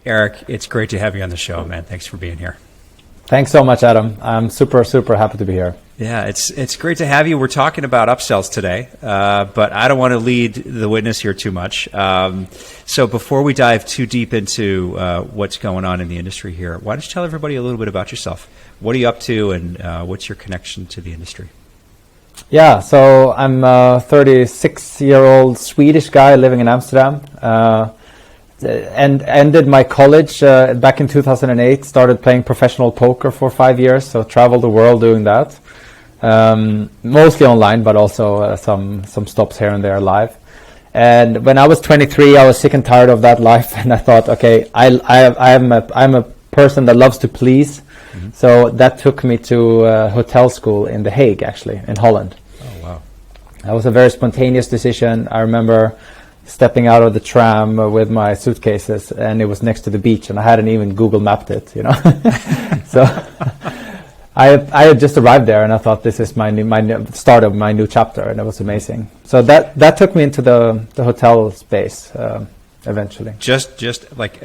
Erik, it's great to have you on the show, man. Thanks for being here. Thanks so much, Adam. I'm super, super happy to be here. Yeah, it's great to have you. We're talking about upsells today, but I don't want to lead the witness here too much. So before we dive too deep into what's going on in the industry here, why don't you tell everybody a little bit about yourself? What are you up to, and what's your connection to the industry? Yeah, so I'm a 36-year-old Swedish guy living in Amsterdam. And ended my college back in 2008, started playing professional poker for 5 years, so traveled the world doing that. Mostly online, but also some stops here and there live. And when I was 23, I was sick and tired of that life, and I thought, okay, I'm a person that loves to please. Mm-hmm. So that took me to hotel school in The Hague, actually, in Holland. Oh, wow. That was a very spontaneous decision. I remember stepping out of the tram with my suitcases, and it was next to the beach, and I hadn't even Google mapped it, you know. So I had just arrived there, and I thought, this is my start of my new chapter, and it was amazing. So that took me into the hotel space eventually. Just like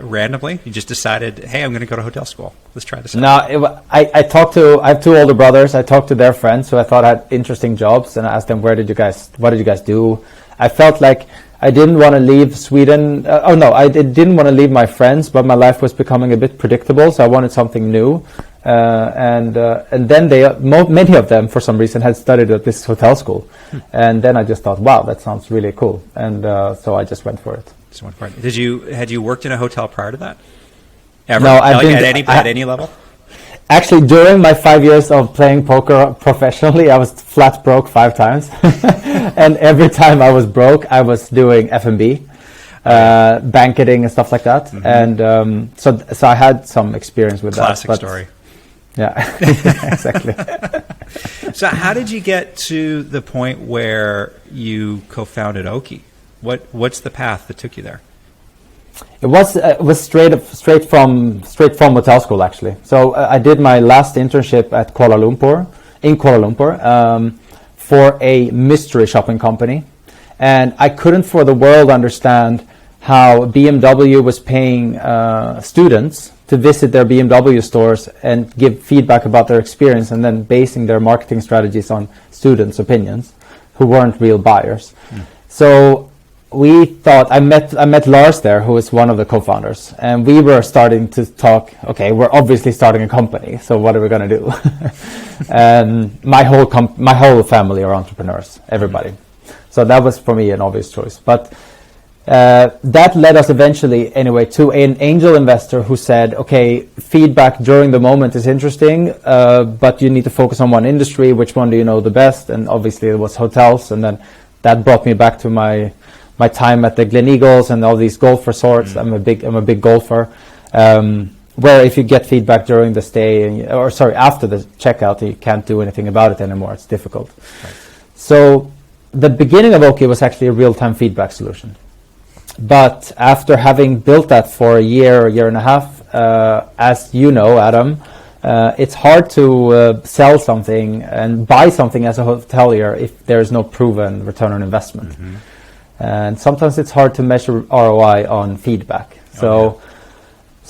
randomly, you just decided, hey, I'm going to go to hotel school. Let's try this out. No, I have two older brothers. I talked to their friends who I thought had interesting jobs, and I asked them, what did you guys do? I felt like I didn't want to leave Sweden. I didn't want to leave my friends, but my life was becoming a bit predictable, so I wanted something new. And then many of them, for some reason, had studied at this hotel school. And then I just thought, wow, that sounds really cool. And so I just went for it. Had you worked in a hotel prior to that? Ever? No, at any level? Actually, during my 5 years of playing poker professionally, I was flat broke 5 times. And every time I was broke, I was doing F&B, banqueting and stuff like that. Mm-hmm. And so I had some experience with Classic that. Classic story. Yeah, exactly. So how did you get to the point where you co-founded Oaky? What's the path that took you there? It was straight from hotel school, actually. So I did my last internship in Kuala Lumpur for a mystery shopping company, and I couldn't for the world understand how BMW was paying students to visit their BMW stores and give feedback about their experience, and then basing their marketing strategies on students' opinions who weren't real buyers. So we thought, I met Lars there, who is one of the co-founders, and we were starting to talk, okay, we're obviously starting a company, so what are we going to do? And my whole family are entrepreneurs, everybody. So that was for me an obvious choice. But that led us eventually, anyway, to an angel investor who said, okay, feedback during the moment is interesting, but you need to focus on one industry. Which one do you know the best? And obviously it was hotels, and then that brought me back to my time at the Gleneagles and all these golf resorts. I'm a big golfer, where if you get feedback during the stay, after the checkout, you can't do anything about it anymore. It's difficult. Right. So the beginning of Oaky was actually a real-time feedback solution. But after having built that for a year and a half, as you know, Adam, it's hard to sell something and buy something as a hotelier if there is no proven return on investment. Mm-hmm. And sometimes it's hard to measure ROI on feedback. So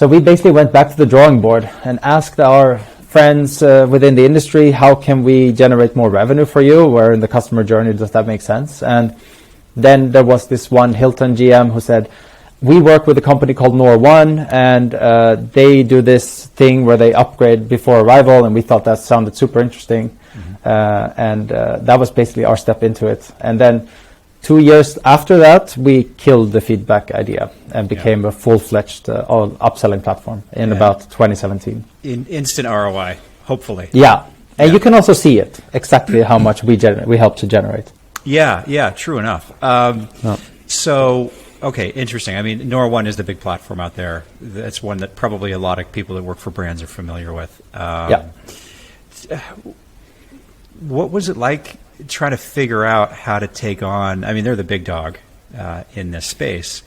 we basically went back to the drawing board and asked our friends within the industry, how can we generate more revenue for you? Where in the customer journey does that make sense? And then there was this one Hilton GM who said, we work with a company called Nor1, and they do this thing where they upgrade before arrival, and we thought that sounded super interesting. Mm-hmm. And that was basically our step into it. And then 2 years after that, we killed the feedback idea and became a full-fledged upselling platform in about 2017. In instant ROI, hopefully. Yeah, and you can also see it, exactly how much we help to generate. Yeah, true enough. So, okay, interesting. I mean, Nor1 is the big platform out there. That's one that probably a lot of people that work for brands are familiar with. What was it like trying to figure out how to take on, I mean, they're the big dog in this space.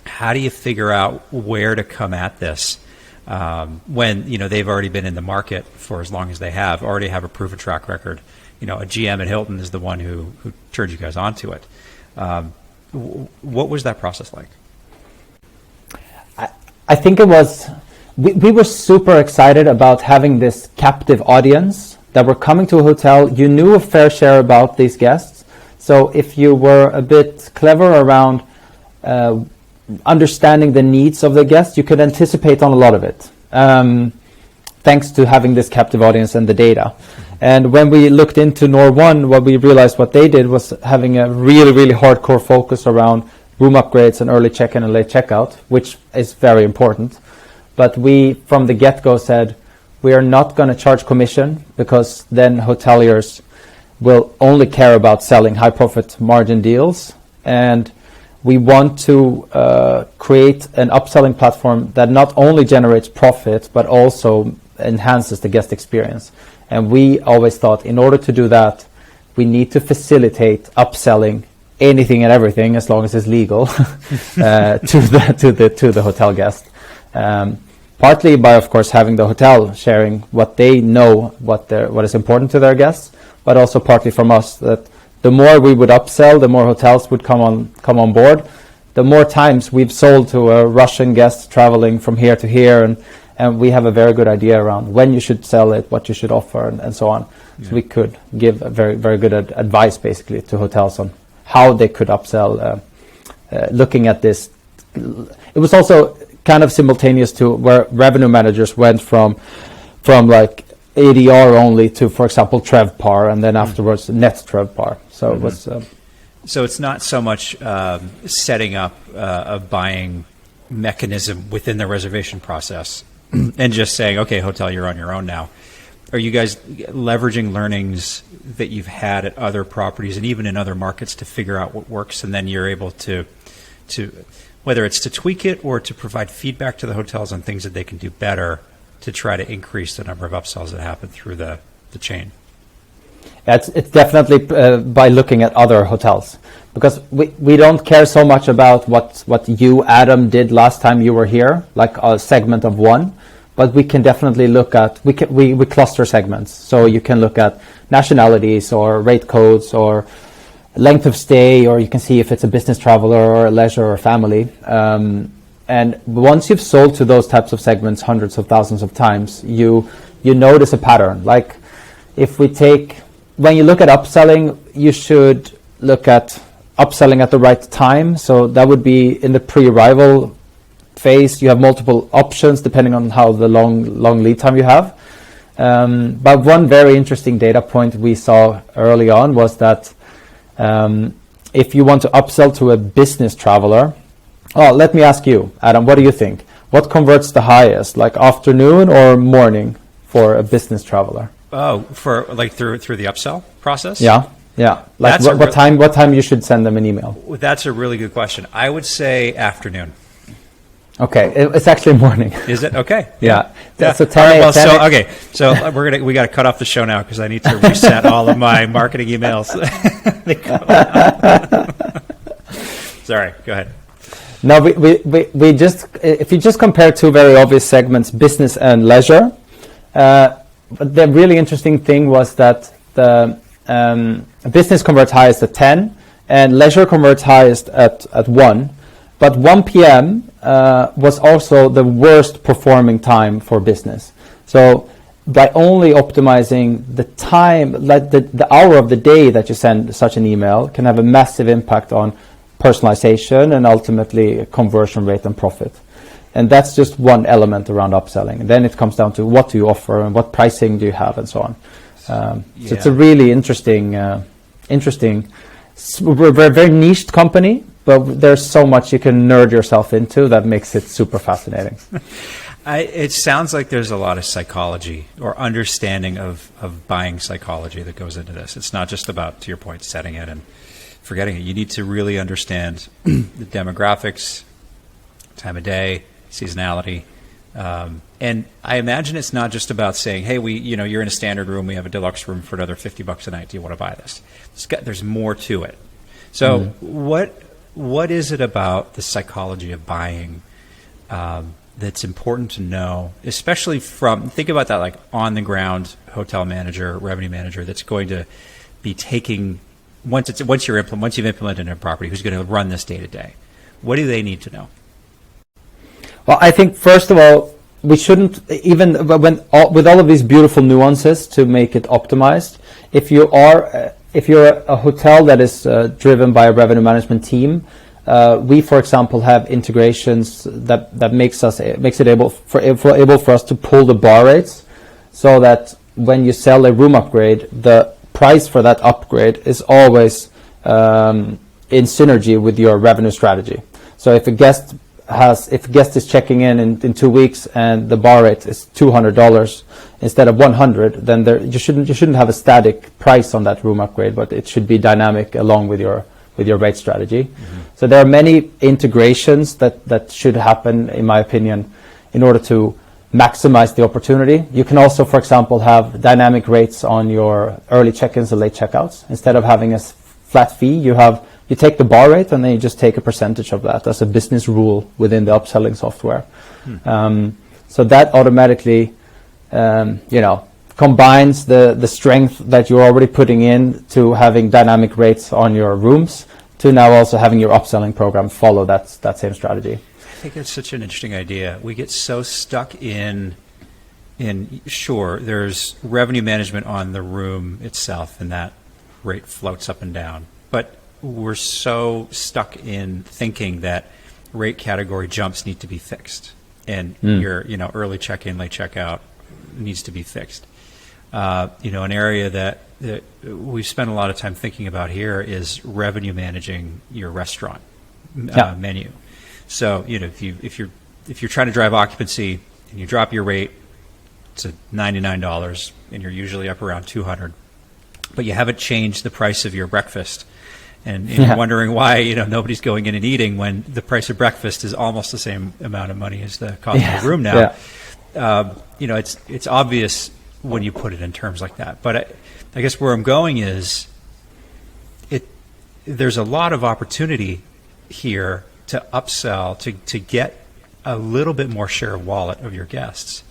How do you figure out where to come at this when, they've already been in the market for as long as they have, already have a proven track record? A GM and Hilton is the one who turned you guys onto it. What was that process like? I think it was, we were super excited about having this captive audience that were coming to a hotel. You knew a fair share about these guests. So if you were a bit clever around understanding the needs of the guests, you could anticipate on a lot of it, thanks to having this captive audience and the data. And when we looked into Nor1, what we realized what they did was having a really, really hardcore focus around room upgrades and early check-in and late checkout, which is very important. But we, from the get-go, said we are not going to charge commission, because then hoteliers will only care about selling high profit margin deals. And we want to create an upselling platform that not only generates profit, but also enhances the guest experience. And we always thought, in order to do that, we need to facilitate upselling anything and everything, as long as it's legal, to the hotel guest. Partly by, of course, having the hotel sharing what they know, what is important to their guests, but also partly from us, that the more we would upsell, the more hotels would come on board. The more times we've sold to a Russian guest traveling from here to here, and we have a very good idea around when you should sell it, what you should offer, and so on. Yeah. So we could give a very, very good advice, basically, to hotels on how they could upsell. Looking at this, it was also kind of simultaneous to where revenue managers went from like ADR only to, for example, TrevPAR, and then afterwards net TrevPAR. So it was. So it's not so much setting up a buying mechanism within the reservation process and just saying, okay, hotel, you're on your own now. Are you guys leveraging learnings that you've had at other properties and even in other markets to figure out what works, and then you're able to whether it's to tweak it or to provide feedback to the hotels on things that they can do better to try to increase the number of upsells that happen through the chain? It's definitely by looking at other hotels, because we don't care so much about what you, Adam, did last time you were here, like a segment of one, but we can definitely look at, we cluster segments. So you can look at nationalities or rate codes or length of stay, or you can see if it's a business traveler or a leisure or family. And once you've sold to those types of segments hundreds of thousands of times, you notice a pattern. Like when you look at upselling, you should look at upselling at the right time. So that would be in the pre-arrival phase. You have multiple options depending on how the long lead time you have. But one very interesting data point we saw early on was that if you want to upsell to a business traveler, let me ask you, Adam, what do you think? What converts the highest, like afternoon or morning for a business traveler? Oh, for like through the upsell process? Yeah. Like what time you should send them an email? That's a really good question. I would say afternoon. Okay, it's actually morning. Is it? Okay. Yeah. So 10 so we got to cut off the show now because I need to reset all of my marketing emails. Sorry, go ahead. No, we just, if you just compare two very obvious segments, business and leisure, the really interesting thing was that the business converts highest at 10 and leisure converts highest at 1. But 1 p.m. Was also the worst performing time for business. So by only optimizing the time, like the hour of the day that you send such an email can have a massive impact on personalization and ultimately conversion rate and profit. And that's just one element around upselling. And then it comes down to what do you offer and what pricing do you have and so on. So it's a really interesting. We're a very niched company, but there's so much you can nerd yourself into that makes it super fascinating. It sounds like there's a lot of psychology or understanding of buying psychology that goes into this. It's not just about, to your point, setting it and forgetting it. You need to really understand the demographics, time of day, seasonality. And I imagine it's not just about saying, hey, you're in a standard room, we have a deluxe room for another $50 a night. Do you want to buy this? There's more to it. So what is it about the psychology of buying that's important to know, especially think about that like on the ground hotel manager, revenue manager that's going to be taking, once you've implemented a property, who's going to run this day to day? What do they need to know? Well, I think first of all, we shouldn't even with all of these beautiful nuances to make it optimized. If you're a hotel that is driven by a revenue management team, we, for example, have integrations that makes it able for us to pull the bar rates, so that when you sell a room upgrade, the price for that upgrade is always in synergy with your revenue strategy. So if a guest is checking in 2 weeks and the bar rate is $200 instead of $100, then you shouldn't have a static price on that room upgrade, but it should be dynamic along with your rate strategy. Mm-hmm. So there are many integrations that should happen, in my opinion, in order to maximize the opportunity. You can also, for example, have dynamic rates on your early check-ins and late checkouts. Instead of having a flat fee, you take the bar rate and then you just take a percentage of that as a business rule within the upselling software. So that automatically, combines the strength that you're already putting in to having dynamic rates on your rooms to now also having your upselling program follow that same strategy. I think that's such an interesting idea. We get so stuck in sure, there's revenue management on the room itself, and that rate floats up and down. But we're so stuck in thinking that rate category jumps need to be fixed, and your early check-in, late check-out needs to be fixed. An area that we've spent a lot of time thinking about here is revenue managing your restaurant menu. So if you're trying to drive occupancy and you drop your rate to $99 and you're usually up around $200, but you haven't changed the price of your breakfast. And you're wondering why nobody's going in and eating when the price of breakfast is almost the same amount of money as the cost of the room now. It's obvious when you put it in terms like that. But I guess where I'm going is there's a lot of opportunity here to upsell, to get a little bit more share of wallet of your guests.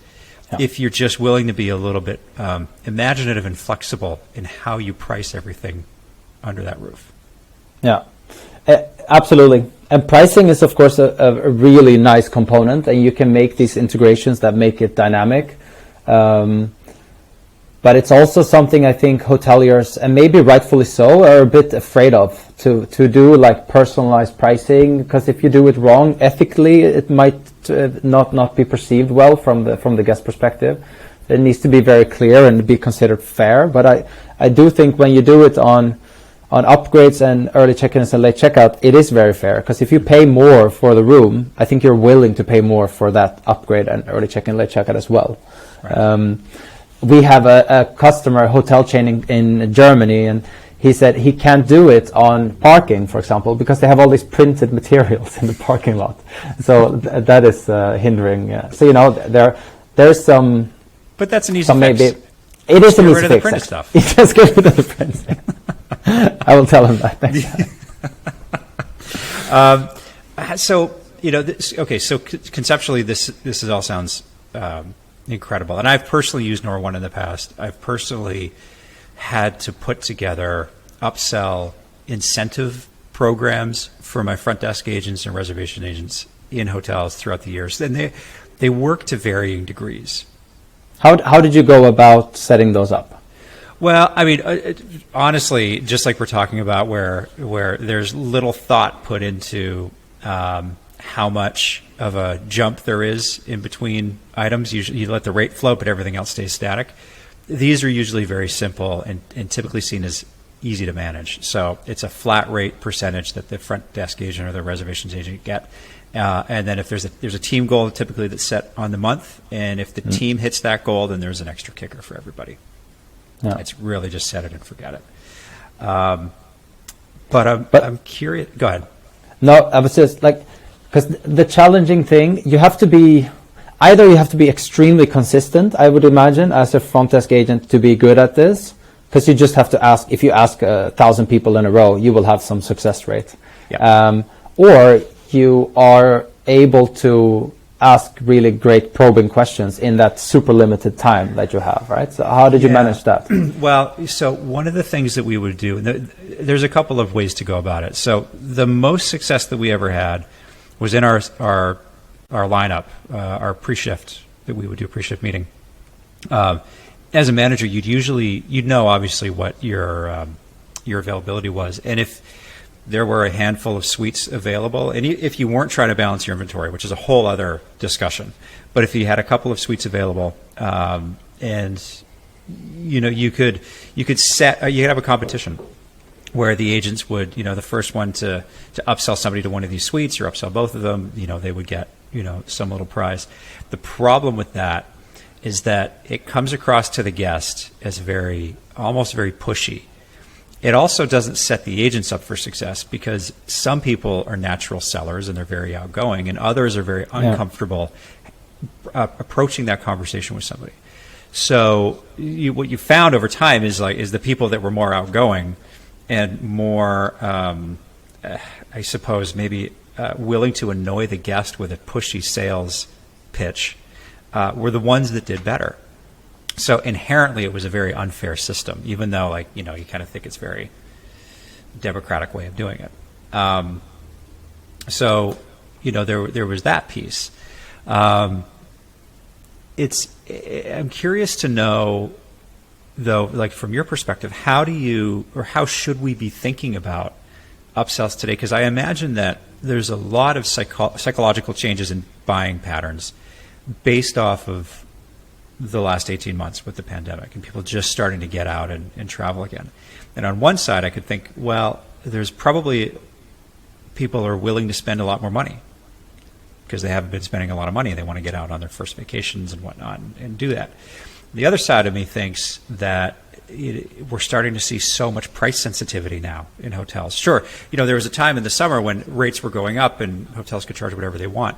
If you're just willing to be a little bit imaginative and flexible in how you price everything under that roof. Yeah, absolutely. And pricing is, of course, a really nice component, and you can make these integrations that make it dynamic. But it's also something I think hoteliers, and maybe rightfully so, are a bit afraid of to do like personalized pricing, because if you do it wrong, ethically, it might not be perceived well from the guest perspective. It needs to be very clear and be considered fair. But I do think when you do it on upgrades and early check-ins and late checkout, it is very fair, because if you pay more for the room, I think you're willing to pay more for that upgrade and early check-in, late checkout as well. Right. We have a customer, hotel chain in Germany, and he said he can't do it on parking, for example, because they have all these printed materials in the parking lot. So that is hindering. So there's some. But that's an easy fix. Maybe it is an easy fix. Stuff. Just get rid of the printing. I will tell him that next time. So conceptually, this all sounds incredible. And I've personally used Nor1 in the past. I've personally had to put together upsell incentive programs for my front desk agents and reservation agents in hotels throughout the years. And they work to varying degrees. How did you go about setting those up? Well, I mean, honestly, just like we're talking about where there's little thought put into how much of a jump there is in between items. Usually you let the rate float, but everything else stays static. These are usually very simple and typically seen as easy to manage. So it's a flat rate percentage that the front desk agent or the reservations agent get. And then if there's a team goal typically that's set on the month, and if the team hits that goal, then there's an extra kicker for everybody. Yeah. It's really just set it and forget it. But I'm curious. Go ahead. No, I was just because the challenging thing, you have to be extremely consistent, I would imagine, as a front desk agent to be good at this, because you just have to ask. If you ask 1,000 people in a row, you will have some success rate. Yeah. Or you are able to ask really great probing questions in that super limited time that you have, right? So how did you manage that? Well, so one of the things that we would do, and there's a couple of ways to go about it. So the most success that we ever had was in our our lineup, our pre-shift, that we would do a pre-shift meeting. As a manager, you'd know obviously what your availability was, and if there were a handful of suites available, and if you weren't trying to balance your inventory, which is a whole other discussion, but if you had a couple of suites available, and you could have a competition where the agents would, the first one to upsell somebody to one of these suites or upsell both of them, they would get, some little prize. The problem with that is that it comes across to the guest as almost very pushy. It also doesn't set the agents up for success because some people are natural sellers and they're very outgoing, and others are very uncomfortable approaching that conversation with somebody. So what you found over time is the people that were more outgoing and more, I suppose, maybe willing to annoy the guest with a pushy sales pitch were the ones that did better. So inherently, it was a very unfair system, even though, you kind of think it's a very democratic way of doing it. So, there was that piece. I'm curious to know, though, from your perspective, how should we be thinking about upsells today? Because I imagine that there's a lot of psychological changes in buying patterns based off of the last 18 months with the pandemic and people just starting to get out and travel again. And on one side, I could think, well, there's probably people are willing to spend a lot more money because they haven't been spending a lot of money. They want to get out on their first vacations and whatnot and do that. The other side of me thinks that we're starting to see so much price sensitivity now in hotels. Sure, there was a time in the summer when rates were going up and hotels could charge whatever they want.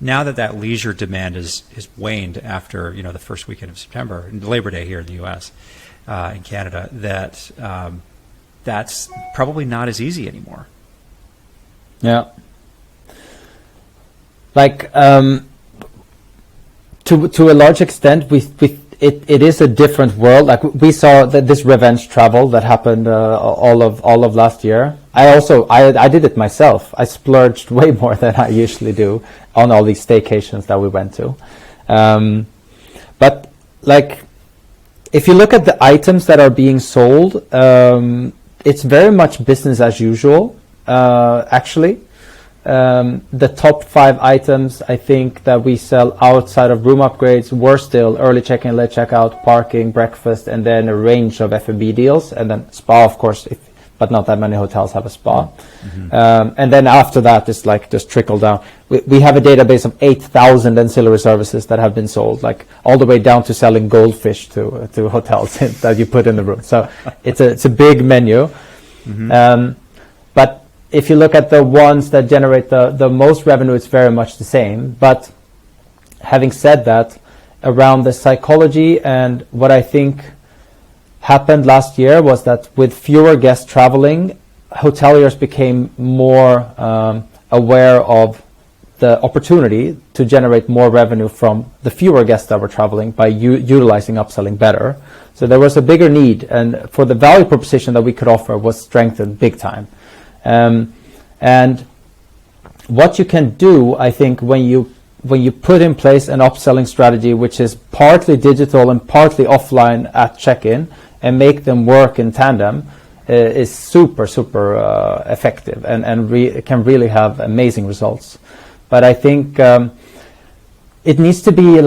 Now that leisure demand is waned after the first weekend of September and Labor Day here in the U.S. In Canada, that's probably not as easy anymore. Yeah. To a large extent, it is a different world. Like we saw that this revenge travel that happened all of last year. I did it myself. I splurged way more than I usually do on all these staycations that we went to. But if you look at the items that are being sold, it's very much business as usual. Actually, the top 5 items I think that we sell outside of room upgrades were still early check-in, late check-out, parking, breakfast, and then a range of F&B deals, and then spa, of course, but not that many hotels have a spa. Mm-hmm. And then after that, it's just trickle down. We have a database of 8,000 ancillary services that have been sold, all the way down to selling goldfish to hotels that you put in the room. So it's a big menu. Mm-hmm. But if you look at the ones that generate the most revenue, it's very much the same. But having said that, around the psychology and what I think happened last year was that with fewer guests traveling, hoteliers became more aware of the opportunity to generate more revenue from the fewer guests that were traveling by utilizing upselling better. So there was a bigger need, and for the value proposition that we could offer was strengthened big time. And what you can do, I think, when you put in place an upselling strategy, which is partly digital and partly offline at check-in, and make them work in tandem, is super effective and can really have amazing results. But I think it needs to be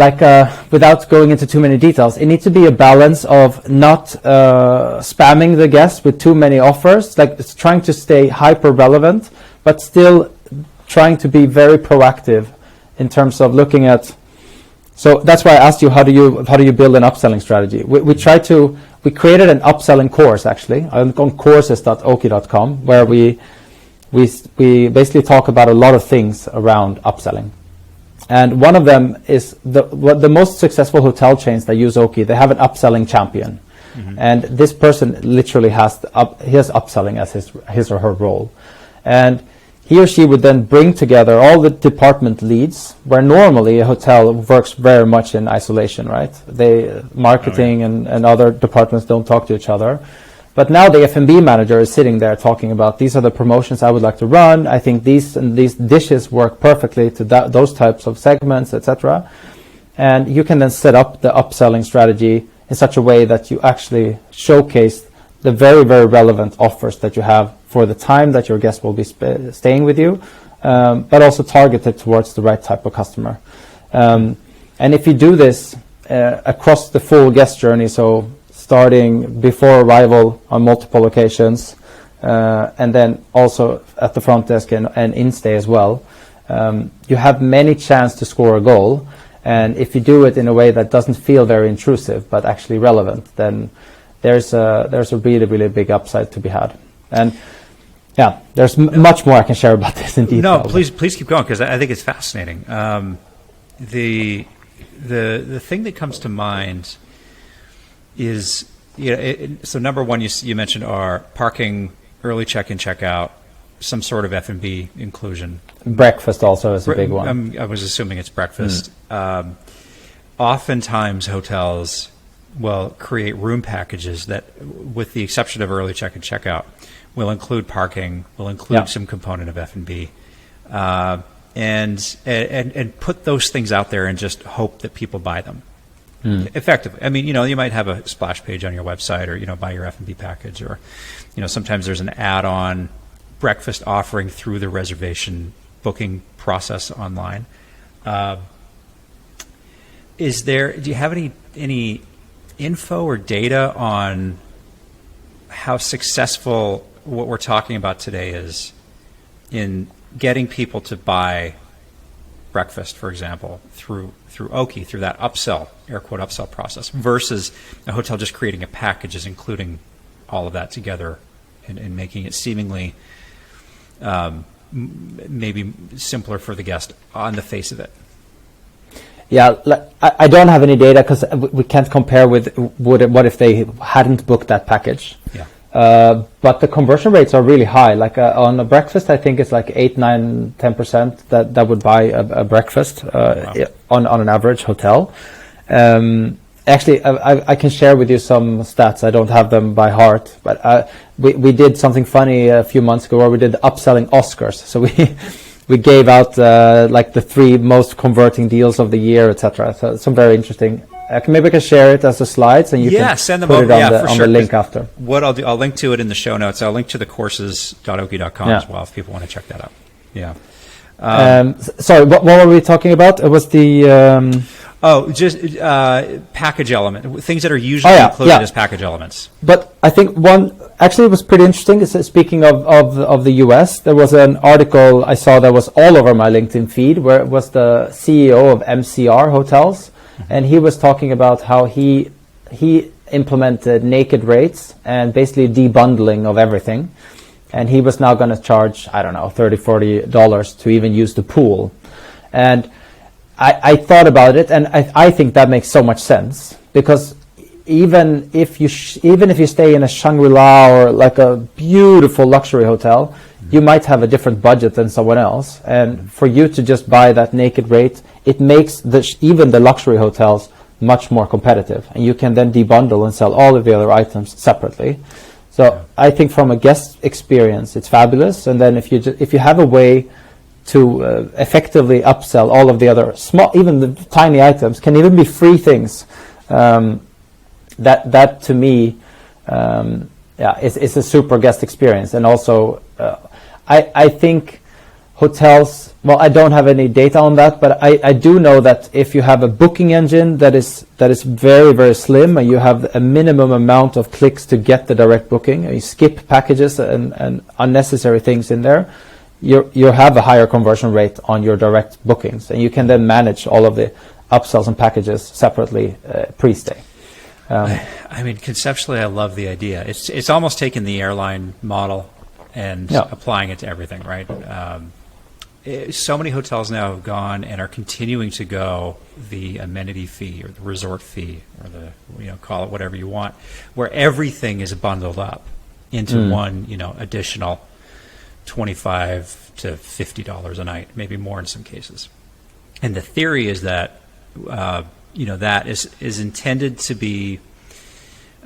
without going into too many details, it needs to be a balance of not spamming the guests with too many offers, it's trying to stay hyper relevant, but still trying to be very proactive in terms of looking at. So that's why I asked you, how do you build an upselling strategy? We created an upselling course, actually, on courses.oaky.com, where we basically talk about a lot of things around upselling. And one of them is the most successful hotel chains that use Oaky. They have an upselling champion, mm-hmm. and this person literally has upselling as his or her role, and he or she would then bring together all the department leads, where normally a hotel works very much in isolation, right? Marketing and other departments don't talk to each other. But now the F&B manager is sitting there talking about, these are the promotions I would like to run. I think these and these dishes work perfectly to those types of segments, etc. And you can then set up the upselling strategy in such a way that you actually showcase the very, very relevant offers that you have for the time that your guest will be staying with you, but also targeted towards the right type of customer. And if you do this across the full guest journey, so starting before arrival on multiple locations, and then also at the front desk and in-stay as well, you have many chances to score a goal. And if you do it in a way that doesn't feel very intrusive but actually relevant, then there's a really, really big upside to be had. And yeah, there's much more I can share about this in detail. No, please keep going, because I think it's fascinating. The thing that comes to mind is, so number one, you mentioned are parking, early check-in, check-out, some sort of F&B inclusion. Breakfast also is a big one. I was assuming it's breakfast. Oftentimes hotels will create room packages that, with the exception of early check-in, check-out, will include parking, will include some component of F&B, and put those things out there and just hope that people buy them. Effectively. I mean, you might have a splash page on your website, or, buy your F&B package, or, sometimes there's an add-on breakfast offering through the reservation booking process online. Do you have any info or data on how successful what we're talking about today is in getting people to buy breakfast, for example, through Oaky, through that upsell, air quote upsell process, versus a hotel just creating a package, is including all of that together and making it seemingly maybe simpler for the guest on the face of it? Yeah, I don't have any data because we can't compare with what if they hadn't booked that package. Yeah. But the conversion rates are really high. Like on a breakfast, I think it's like 8, 9, 10% that would buy a breakfast on an average hotel. Actually, I can share with you some stats. I don't have them by heart, but we did something funny a few months ago where we did upselling Oscars. So we gave out like the 3 most converting deals of the year, etc. So some very interesting. Maybe I can share it as the slides, and you can send them put over. it on the link after. What I'll do, I'll link to it in the show notes. I'll link to the courses.oaky.com as well if people want to check that out. Yeah. Sorry, what were we talking about? It was the... just package element, things that are usually included as package elements. But I think one, actually it was pretty interesting. Speaking of the US, there was an article I saw that was all over my LinkedIn feed, where it was the CEO of MCR Hotels, and he was talking about how he implemented naked rates and basically debundling of everything. And he was now going to charge, I don't know, $30, $40 to even use the pool. And I thought about it, and I think that makes so much sense, because even if you stay in a Shangri-La or like a beautiful luxury hotel, you might have a different budget than someone else. And for you to just buy that naked rate, it makes even the luxury hotels much more competitive, and you can then debundle and sell all of the other items separately. So I think from a guest experience, it's fabulous. And then if you have a way to effectively upsell all of the other small, even the tiny items, can even be free things. That to me, is a super guest experience. And also, I think hotels. Well, I don't have any data on that, but I do know that if you have a booking engine that is very, very slim, and you have a minimum amount of clicks to get the direct booking, and you skip packages and unnecessary things in there, you have a higher conversion rate on your direct bookings, and you can then manage all of the upsells and packages separately pre-stay. I mean, conceptually, I love the idea. It's almost taking the airline model and applying it to everything, right? So many hotels now have gone and are continuing to go the amenity fee or the resort fee, or the call it whatever you want, where everything is bundled up into one additional $25 to $50 a night, maybe more in some cases. And the theory is that that is intended to be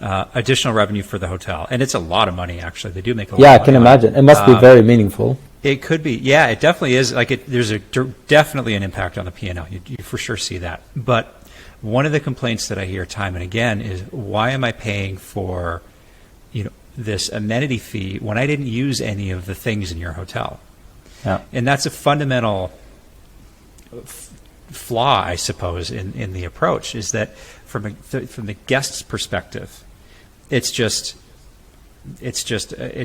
additional revenue for the hotel. And it's a lot of money, actually. They do make a lot Yeah, of money. I can imagine. It must be very meaningful. It could be. Yeah, it definitely is. There's definitely an impact on the P&L. You for sure see that. But one of the complaints that I hear time and again is, why am I paying for, this amenity fee when I didn't use any of the things in your hotel? Yeah. And that's a fundamental flaw, I suppose, in the approach, is that from the guest's perspective, it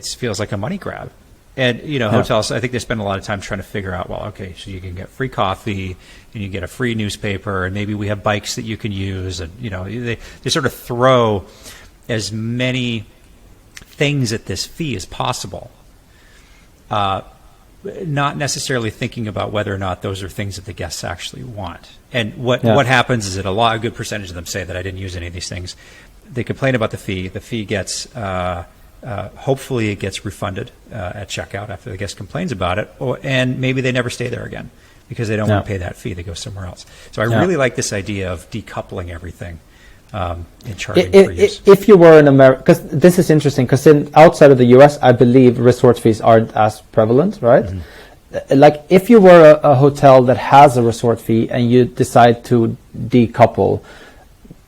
feels like a money grab. And, hotels, I think they spend a lot of time trying to figure out, well, okay, so you can get free coffee and you get a free newspaper, and maybe we have bikes that you can use. And, they sort of throw as many things at this fee as possible, not necessarily thinking about whether or not those are things that the guests actually want. And what happens is that a good percentage of them say that I didn't use any of these things. They complain about the fee. The fee gets... hopefully it gets refunded at checkout after the guest complains about it, and maybe they never stay there again because they don't want to pay that fee. They go somewhere else. So I really like this idea of decoupling everything and charging for use. If you were in America, because this is interesting, because outside of the US, I believe resort fees aren't as prevalent, right? Mm-hmm. Like if you were a hotel that has a resort fee and you decide to decouple,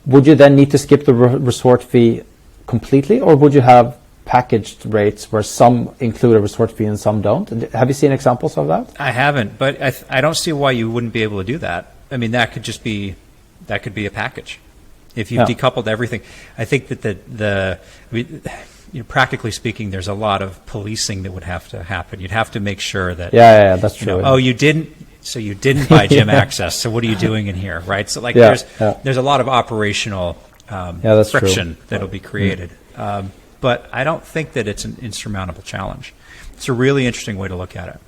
would you then need to skip the resort fee completely, or would you have packaged rates where some include a resort fee and some don't? Have you seen examples of that? I haven't, but I don't see why you wouldn't be able to do that. I mean, that could be a package. If you've decoupled everything, I think that practically speaking, there's a lot of policing that would have to happen. You'd have to make sure that that's true. You didn't buy gym access. So what are you doing in here, right? So there's a lot of operational friction that'll be created. But I don't think that it's an insurmountable challenge. It's a really interesting way to look at it.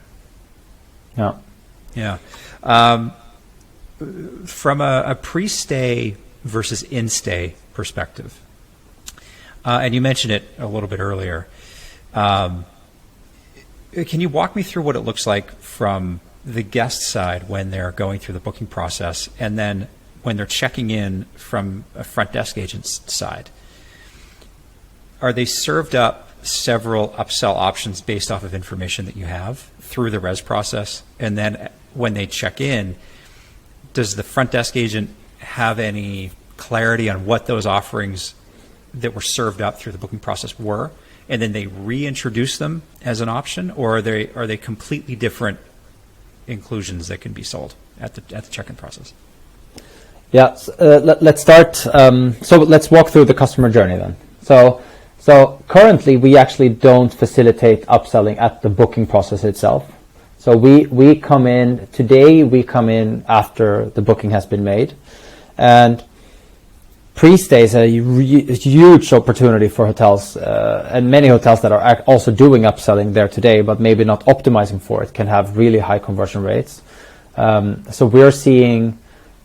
Yeah. From a pre-stay versus in-stay perspective, and you mentioned it a little bit earlier, can you walk me through what it looks like from the guest side when they're going through the booking process, and then when they're checking in from a front desk agent's side? Are they served up several upsell options based off of information that you have through the res process? And then when they check in, does the front desk agent have any clarity on what those offerings that were served up through the booking process were? And then they reintroduce them as an option, or are they completely different inclusions that can be sold at the check-in process? Yeah, let's start. So let's walk through the customer journey then. So currently, we actually don't facilitate upselling at the booking process itself. So we come in after the booking has been made. And pre-stay is a huge opportunity for hotels, and many hotels that are also doing upselling there today, but maybe not optimizing for it, can have really high conversion rates. So we're seeing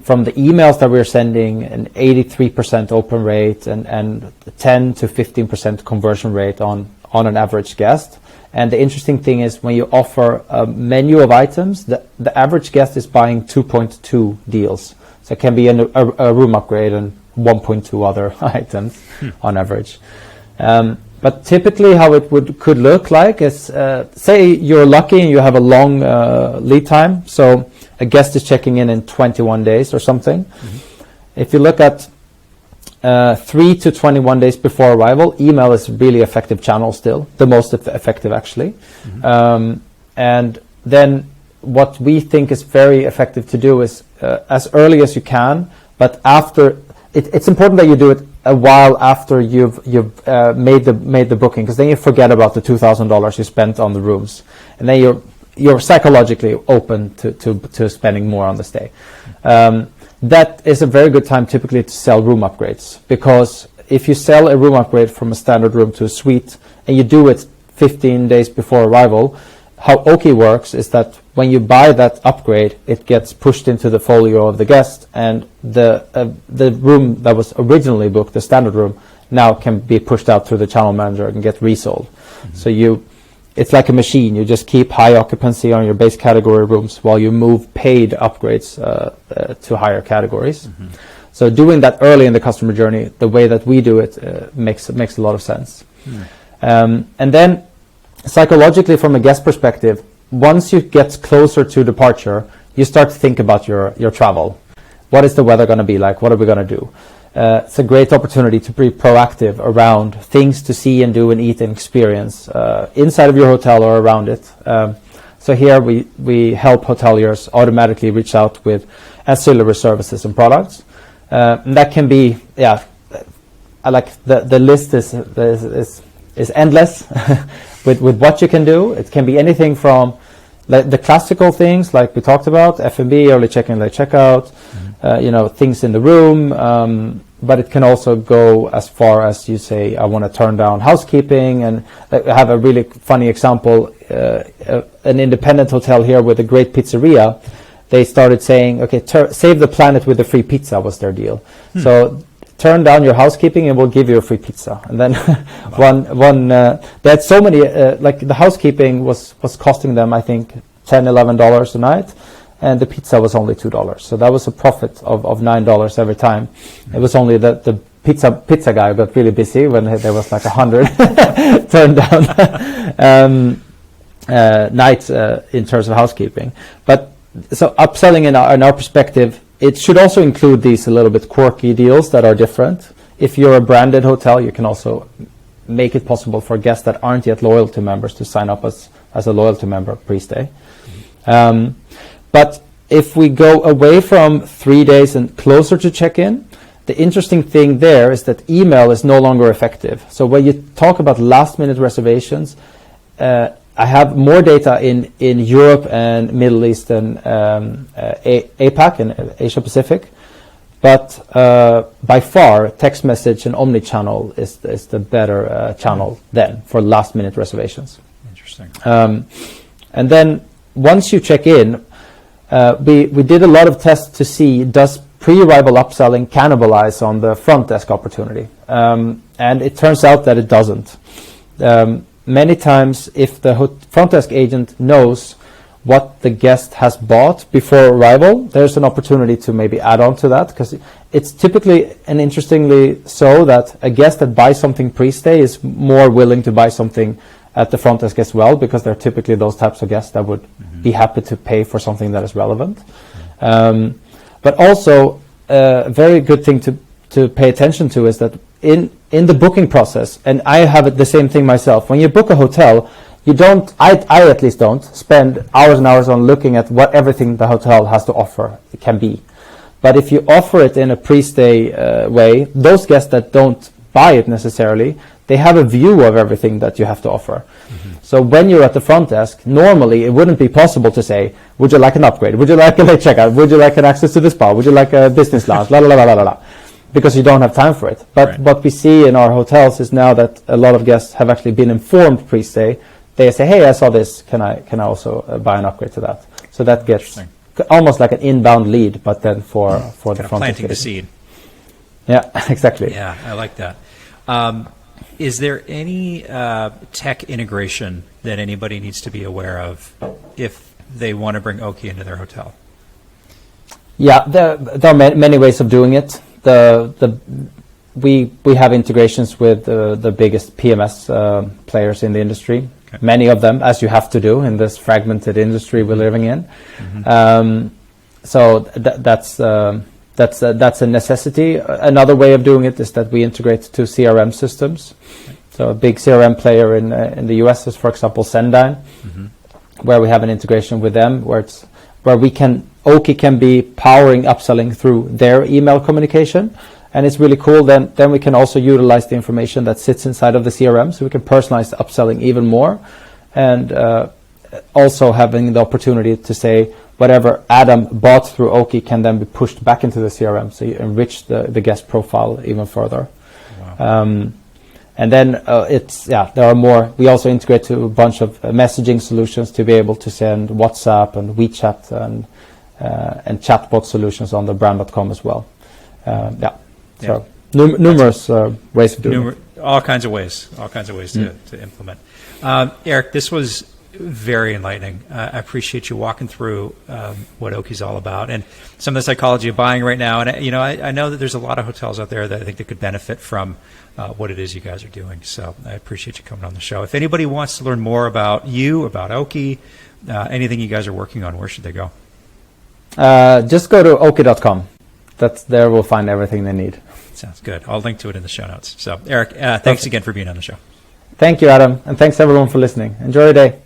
from the emails that we're sending an 83% open rate and 10 to 15% conversion rate on an average guest. And the interesting thing is when you offer a menu of items, the average guest is buying 2.2 deals. So it can be a room upgrade and 1.2 other items on average. But typically how it could look like is, say you're lucky and you have a long lead time. So a guest is checking in 21 days or something. Mm-hmm. If you look at 3 to 21 days before arrival, email is really effective channel still, the most effective actually. Mm-hmm. And then what we think is very effective to do is as early as you can, but after it's important that you do it a while after you've made the booking, because then you forget about the $2,000 you spent on the rooms, and then you're psychologically open to spending more on the stay. That is a very good time typically to sell room upgrades, because if you sell a room upgrade from a standard room to a suite and you do it 15 days before arrival, how Oaky works is that when you buy that upgrade, it gets pushed into the folio of the guest, and the room that was originally booked, the standard room, now can be pushed out through the channel manager and get resold. Mm-hmm. So it's like a machine. You just keep high occupancy on your base category rooms while you move paid upgrades to higher categories. Mm-hmm. So doing that early in the customer journey, the way that we do it, makes a lot of sense. And then psychologically, from a guest perspective, once you get closer to departure, you start to think about your travel. What is the weather going to be like? What are we going to do? It's a great opportunity to be proactive around things to see and do and eat and experience inside of your hotel or around it. So here we help hoteliers automatically reach out with ancillary services and products. And that can be, I like the list is endless with what you can do. It can be anything from the classical things like we talked about, F&B, early check-in, late checkout, things in the room. But it can also go as far as you say, I want to turn down housekeeping. And I have a really funny example, an independent hotel here with a great pizzeria. They started saying, okay, save the planet with a free pizza was their deal. So turn down your housekeeping and we'll give you a free pizza. And then they had so many, like the housekeeping was costing them, I think, $10-11 a night. And the pizza was only $2. So that was a profit of $9 every time. It was only the pizza guy got really busy when there was like 100 turned down nights in terms of housekeeping. But so upselling in our perspective, it should also include these a little bit quirky deals that are different. If you're a branded hotel, you can also make it possible for guests that aren't yet loyalty members to sign up as a loyalty member pre-stay. But if we go away from 3 days and closer to check-in, the interesting thing there is that email is no longer effective. So when you talk about last-minute reservations, I have more data in Europe and Middle East and APAC and Asia Pacific, but by far text message and omni-channel is the better channel then for last-minute reservations. Interesting. And then once you check in, we did a lot of tests to see, does pre-arrival upselling cannibalize on the front desk opportunity? And it turns out that it doesn't. Many times, if the front desk agent knows what the guest has bought before arrival, there's an opportunity to maybe add on to that, because it's typically, and interestingly so, that a guest that buys something pre-stay is more willing to buy something at the front desk as well, because they're typically those types of guests that would be happy to pay for something that is relevant. But also, a very good thing to pay attention to is that in the booking process, and I have it the same thing myself, when you book a hotel, you don't, I at least don't, spend hours and hours on looking at what everything the hotel has to offer it can be. But if you offer it in a pre-stay way, those guests that don't buy it necessarily, they have a view of everything that you have to offer. So when you're at the front desk, normally it wouldn't be possible to say, would you like an upgrade? Would you like a late checkout? Would you like an access to the spa? Would you like a business lounge? La la la la la la. Because you don't have time for it. But what we see in our hotels is now that a lot of guests have actually been informed pre-stay. They say, hey, I saw this. Can I also buy an upgrade to that? So that gets almost like an inbound lead, but then for the front desk. Planting the seed. Yeah, exactly. Yeah, I like that. Is there any tech integration that anybody needs to be aware of if they want to bring Oaky into their hotel? Yeah, there are many ways of doing it. We have integrations with the biggest PMS players in the industry. Okay. Many of them, as you have to do in this fragmented industry we're living in. So that's a necessity. Another way of doing it is that we integrate to CRM systems. So a big CRM player in the US is, for example, Sendine, where we have an integration with them, where Oaky can be powering upselling through their email communication, and it's really cool. Then we can also utilize the information that sits inside of the CRM, so we can personalize the upselling even more, and also having the opportunity to say whatever Adam bought through Oaky can then be pushed back into the CRM, so you enrich the guest profile even further. Wow. And then there are more. We also integrate to a bunch of messaging solutions to be able to send WhatsApp and WeChat and chatbot solutions on the brand.com as well. So numerous ways of doing it. All kinds of ways to implement. Erik, this was very enlightening. I appreciate you walking through what Oaky's all about and some of the psychology of buying right now. And I know that there's a lot of hotels out there that I think that could benefit from what it is you guys are doing. So I appreciate you coming on the show. If anybody wants to learn more about you, about Oaky, anything you guys are working on, where should they go? Just go to oaky.com. That's there. We'll find everything they need. Sounds good. I'll link to it in the show notes. So Erik, thanks again for being on the show. Thank you, Adam, and thanks everyone for listening. Enjoy your day.